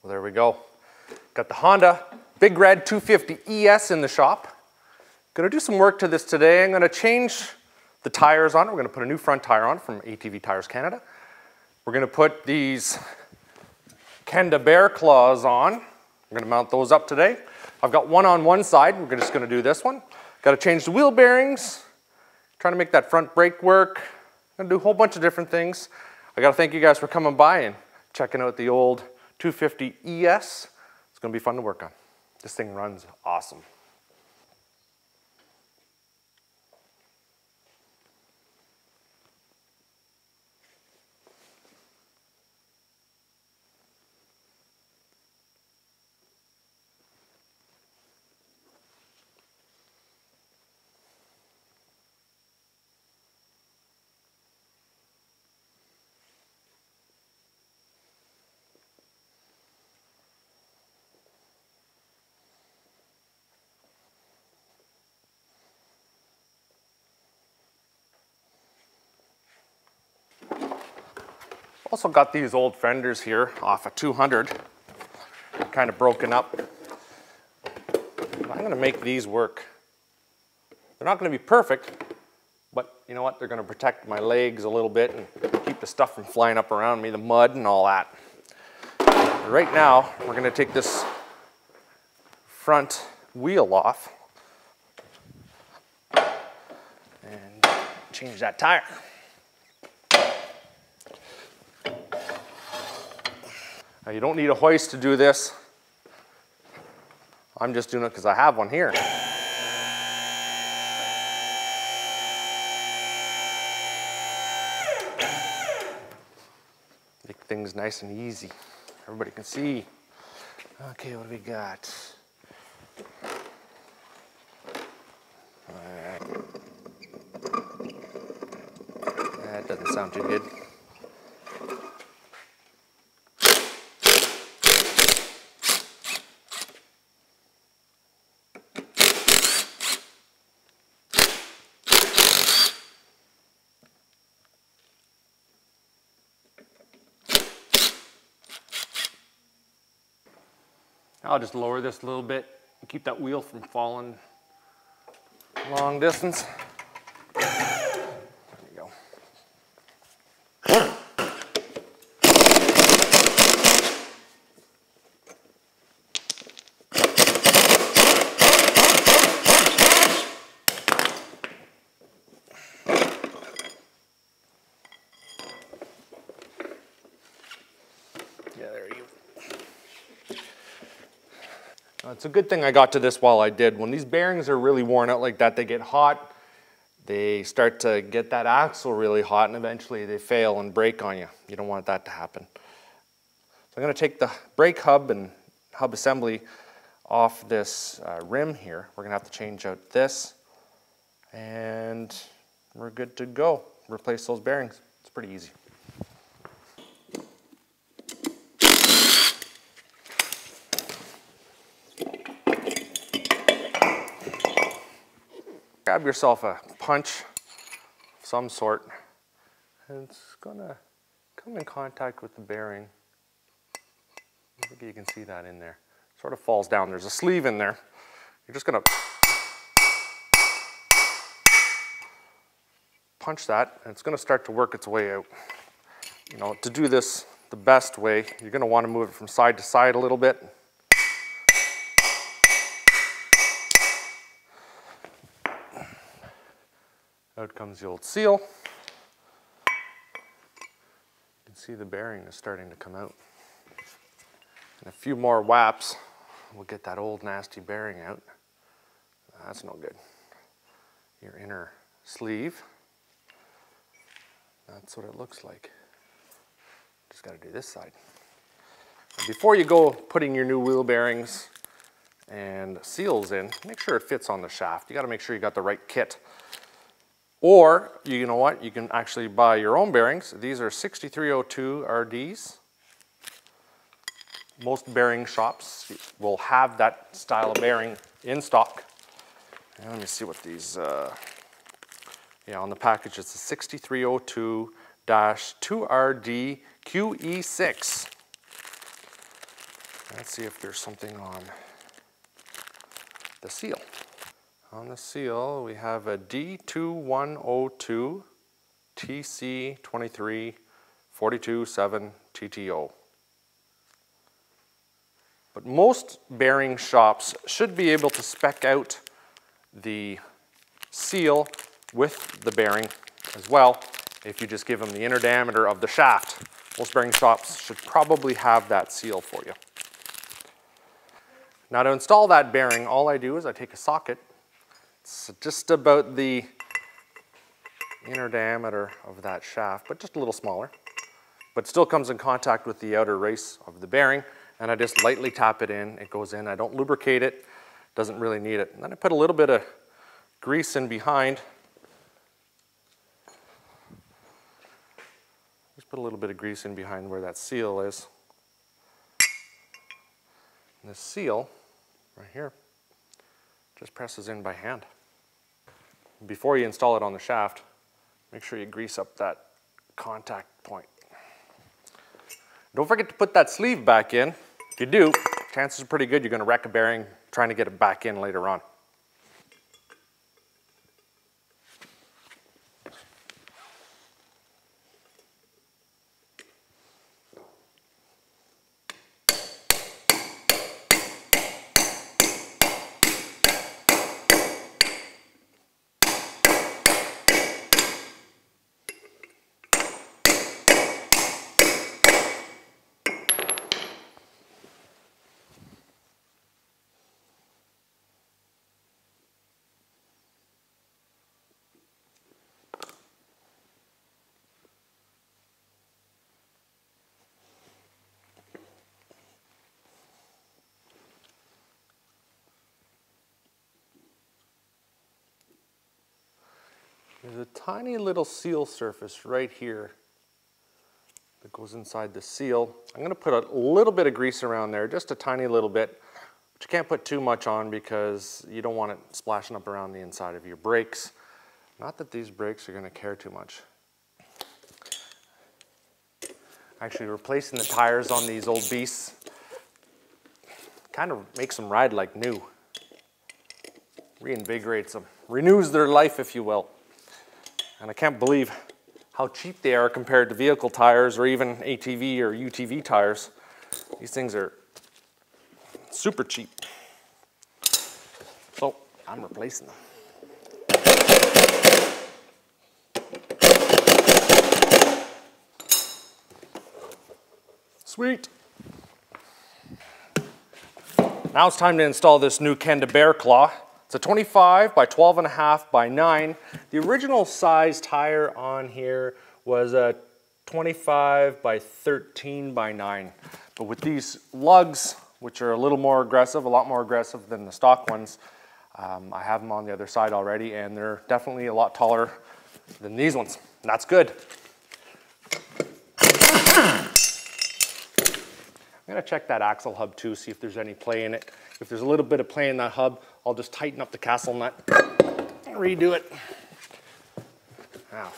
Well, there we go. Got the Honda Big Red 250 ES in the shop. Gonna do some work to this today. I'm gonna change the tires on it. We're gonna put a new front tire on from ATV Tires Canada. We're gonna put these Kenda Bear claws on. We're gonna mount those up today. I've got one on one side. We're just gonna do this one. Gotta change the wheel bearings. Trying to make that front brake work. I'm gonna do a whole bunch of different things. I gotta thank you guys for coming by and checking out the old 250 ES. It's gonna be fun to work on. This thing runs awesome. Also got these old fenders here off a 200, kind of broken up. I'm gonna make these work. They're not gonna be perfect, but you know what? They're gonna protect my legs a little bit and keep the stuff from flying up around me, the mud and all that. But right now, we're gonna take this front wheel off and change that tire. Now you don't need a hoist to do this. I'm just doing it because I have one here. Make things nice and easy. Everybody can see. Okay, what do we got? All right. That doesn't sound too good. I'll just lower this a little bit and keep that wheel from falling long distance. There you go. Yeah, there you go. It's a good thing I got to this while I did. When these bearings are really worn out like that, they get hot, they start to get that axle really hot, and eventually they fail and break on you. You don't want that to happen. So I'm going to take the brake hub and hub assembly off this rim here. We're going to have to change out this, and we're good to go. Replace those bearings. It's pretty easy. Grab yourself a punch of some sort, and it's gonna come in contact with the bearing. I think you can see that in there. Sort of falls down. There's a sleeve in there. You're just gonna punch that, and it's gonna start to work its way out. You know, to do this the best way, you're gonna want to move it from side to side a little bit. Out comes the old seal. You can see the bearing is starting to come out. And a few more whaps will get that old nasty bearing out. That's no good. Your inner sleeve. That's what it looks like. Just got to do this side. Before you go putting your new wheel bearings and seals in, make sure it fits on the shaft. You got to make sure you got the right kit. Or, you know what, you can actually buy your own bearings. These are 6302 RDs. Most bearing shops will have that style of bearing in stock. And let me see what these, yeah, on the package it's a 6302-2RD QE6. Let's see if there's something on the seal. On the seal, we have a D2102 TC23 427 TTO. But most bearing shops should be able to spec out the seal with the bearing as well if you just give them the inner diameter of the shaft. Most bearing shops should probably have that seal for you. Now to install that bearing, all I do is I take a socket. It's just about the inner diameter of that shaft, but just a little smaller. But still comes in contact with the outer race of the bearing, and I just lightly tap it in. It goes in. I don't lubricate it. Doesn't really need it. And then I put a little bit of grease in behind. Just put a little bit of grease in behind where that seal is. And this seal, right here, just presses in by hand. Before you install it on the shaft, make sure you grease up that contact point. Don't forget to put that sleeve back in. If you do, chances are pretty good you're going to wreck a bearing trying to get it back in later on. There's a tiny little seal surface right here that goes inside the seal. I'm going to put a little bit of grease around there, just a tiny little bit, but you can't put too much on because you don't want it splashing up around the inside of your brakes. Not that these brakes are going to care too much. Actually, replacing the tires on these old beasts kind of makes them ride like new. Reinvigorates them, renews their life, if you will. And I can't believe how cheap they are compared to vehicle tires or even ATV or UTV tires. These things are super cheap. So I'm replacing them. Sweet. Now it's time to install this new Kenda Bear Claw. It's a 25 by 12.5 by 9. The original size tire on here was a 25 by 13 by 9. But with these lugs, which are a little more aggressive, a lot more aggressive than the stock ones, I have them on the other side already, and they're definitely a lot taller than these ones. And that's good. I'm going to check that axle hub too, see if there's any play in it. If there's a little bit of play in that hub, I'll just tighten up the castle nut and redo it. Now,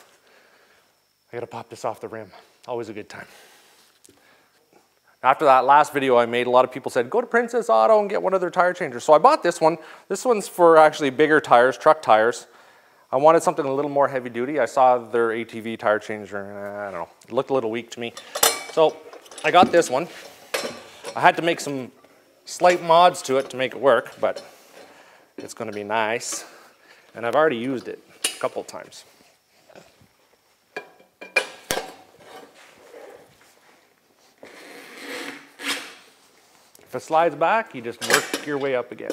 I gotta pop this off the rim. Always a good time. After that last video I made, a lot of people said, go to Princess Auto and get one of their tire changers. So I bought this one. This one's for actually bigger tires, truck tires. I wanted something a little more heavy duty. I saw their ATV tire changer, and I don't know, it looked a little weak to me. So I got this one. I had to make some slight mods to it to make it work, but it's going to be nice. And I've already used it a couple of times. If it slides back, you just work your way up again.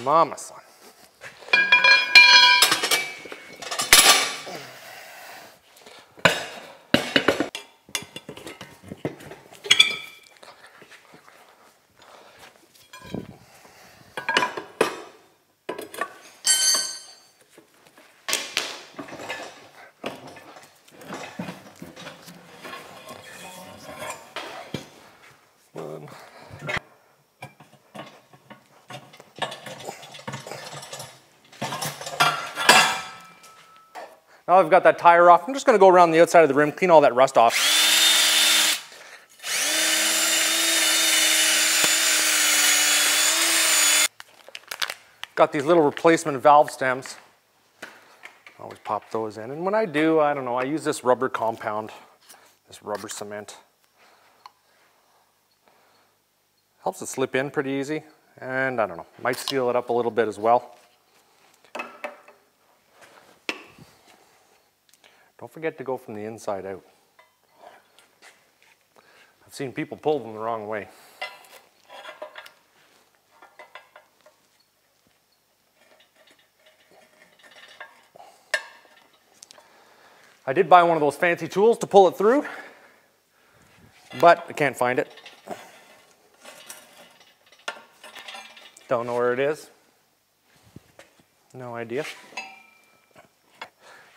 Mama son. Now I've got that tire off, I'm just going to go around the outside of the rim, clean all that rust off. Got these little replacement valve stems. Always pop those in. And when I do, I don't know, I use this rubber compound, this rubber cement. Helps it slip in pretty easy. And I don't know, might seal it up a little bit as well. Don't forget to go from the inside out. I've seen people pull them the wrong way. I did buy one of those fancy tools to pull it through, but I can't find it. Don't know where it is. No idea.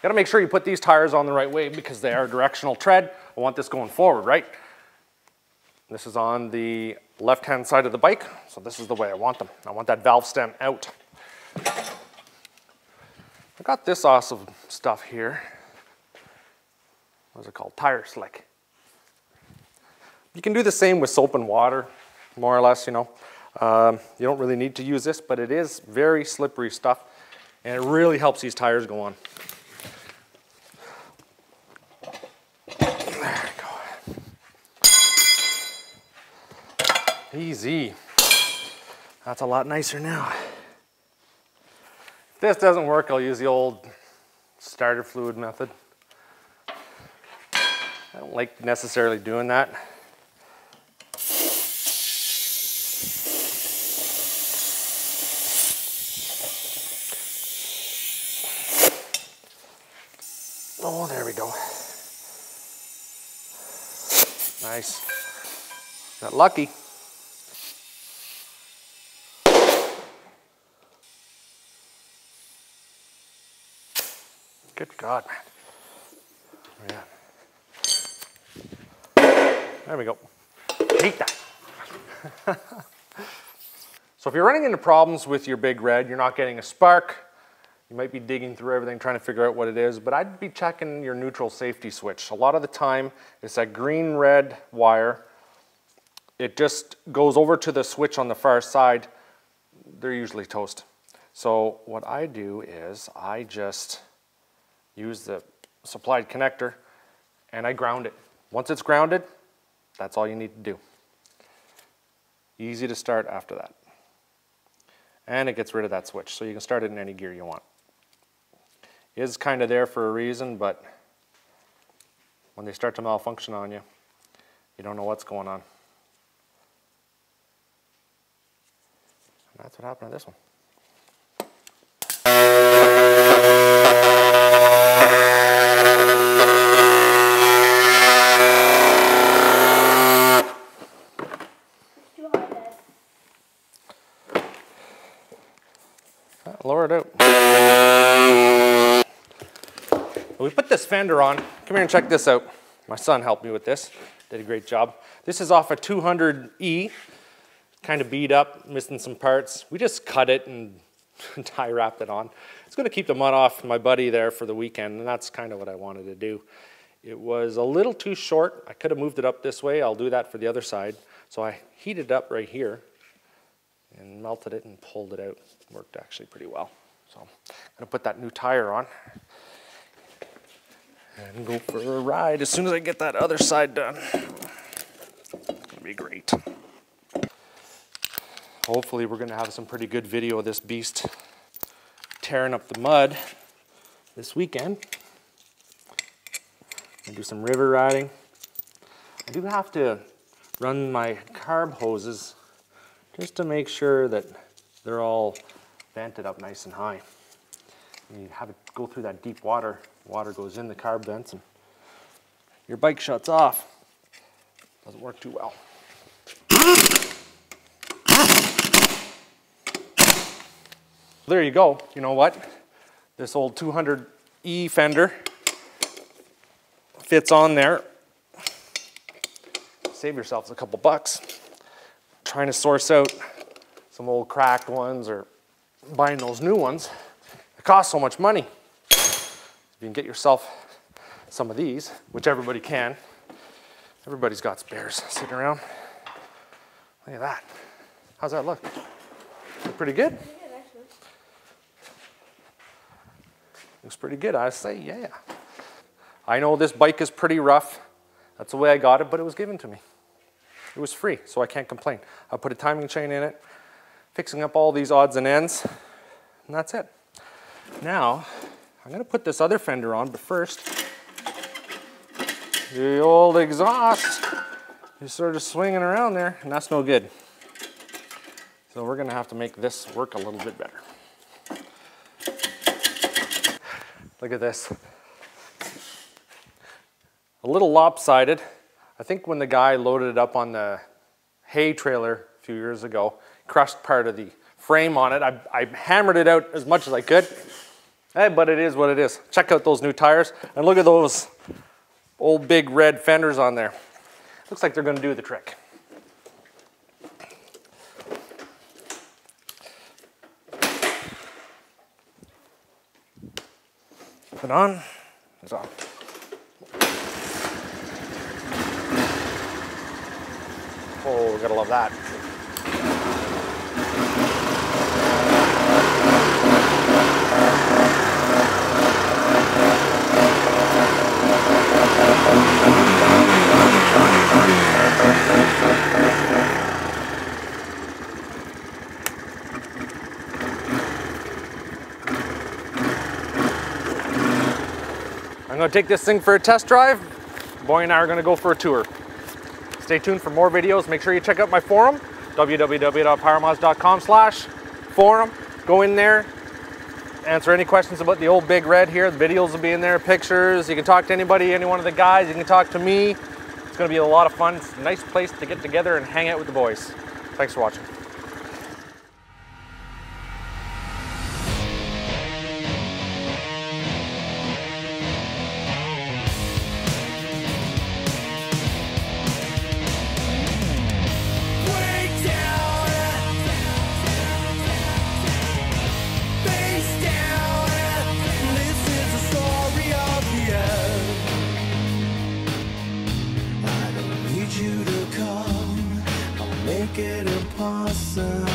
Got to make sure you put these tires on the right way because they are directional tread. I want this going forward, right? This is on the left-hand side of the bike, so this is the way I want them. I want that valve stem out. I got this awesome stuff here. What's it called? Tire slick. You can do the same with soap and water, more or less, you know. You don't really need to use this, but it is very slippery stuff, and it really helps these tires go on. There we go. Easy. That's a lot nicer now. If this doesn't work, I'll use the old starter fluid method. I don't like necessarily doing that. Oh, there we go. Nice. Got lucky. Good God, man. Yeah. There we go. Hate that. So if you're running into problems with your Big Red, you're not getting a spark, you might be digging through everything trying to figure out what it is, but I'd be checking your neutral safety switch. A lot of the time, it's that green-red wire. It just goes over to the switch on the far side. They're usually toast. So what I do is I just use the supplied connector and I ground it. Once it's grounded, that's all you need to do. Easy to start after that. And it gets rid of that switch, so you can start it in any gear you want. It is kind of there for a reason, but when they start to malfunction on you, you don't know what's going on. And that's what happened to this one. Lower it out. We put this fender on. Come here and check this out. My son helped me with this. Did a great job. This is off a 200E. Kind of beat up, missing some parts. We just cut it and tie wrapped it on. It's going to keep the mud off my buddy there for the weekend, and that's kind of what I wanted to do. It was a little too short. I could have moved it up this way. I'll do that for the other side. So I heated it up right here and melted it and pulled it out. Worked actually pretty well. So I'm gonna put that new tire on and go for a ride as soon as I get that other side done. It's gonna be great. Hopefully we're gonna have some pretty good video of this beast tearing up the mud this weekend. Do some river riding. I do have to run my carb hoses just to make sure that they're all vented up nice and high. When you have it go through that deep water, water goes in the carb vents and your bike shuts off. Doesn't work too well. There you go. You know what? This old 200E fender fits on there. Save yourselves a couple bucks. Trying to source out some old cracked ones or buying those new ones. It costs so much money. If you can get yourself some of these, which everybody can. Everybody's got spares sitting around. Look at that. How's that look? Look pretty good? Pretty good, actually. Looks pretty good, I say, yeah. I know this bike is pretty rough. That's the way I got it, but it was given to me. It was free, so I can't complain. I put a timing chain in it, fixing up all these odds and ends, and that's it. Now, I'm gonna put this other fender on, but first, the old exhaust is sort of swinging around there, and that's no good. So we're gonna have to make this work a little bit better. Look at this. A little lopsided. I think when the guy loaded it up on the hay trailer a few years ago, crushed part of the frame on it. I hammered it out as much as I could, but it is what it is. Check out those new tires, and look at those old big red fenders on there. Looks like they're gonna do the trick. Put on, it's on. Oh, gotta love that. I'm gonna take this thing for a test drive. Boy and I are gonna go for a tour. Stay tuned for more videos. Make sure you check out my forum, www.powermodz.com/forum. Go in there, answer any questions about the old Big Red here. The videos will be in there, pictures. You can talk to anybody, any one of the guys. You can talk to me. It's gonna be a lot of fun. It's a nice place to get together and hang out with the boys. Thanks for watching. Make it impossible.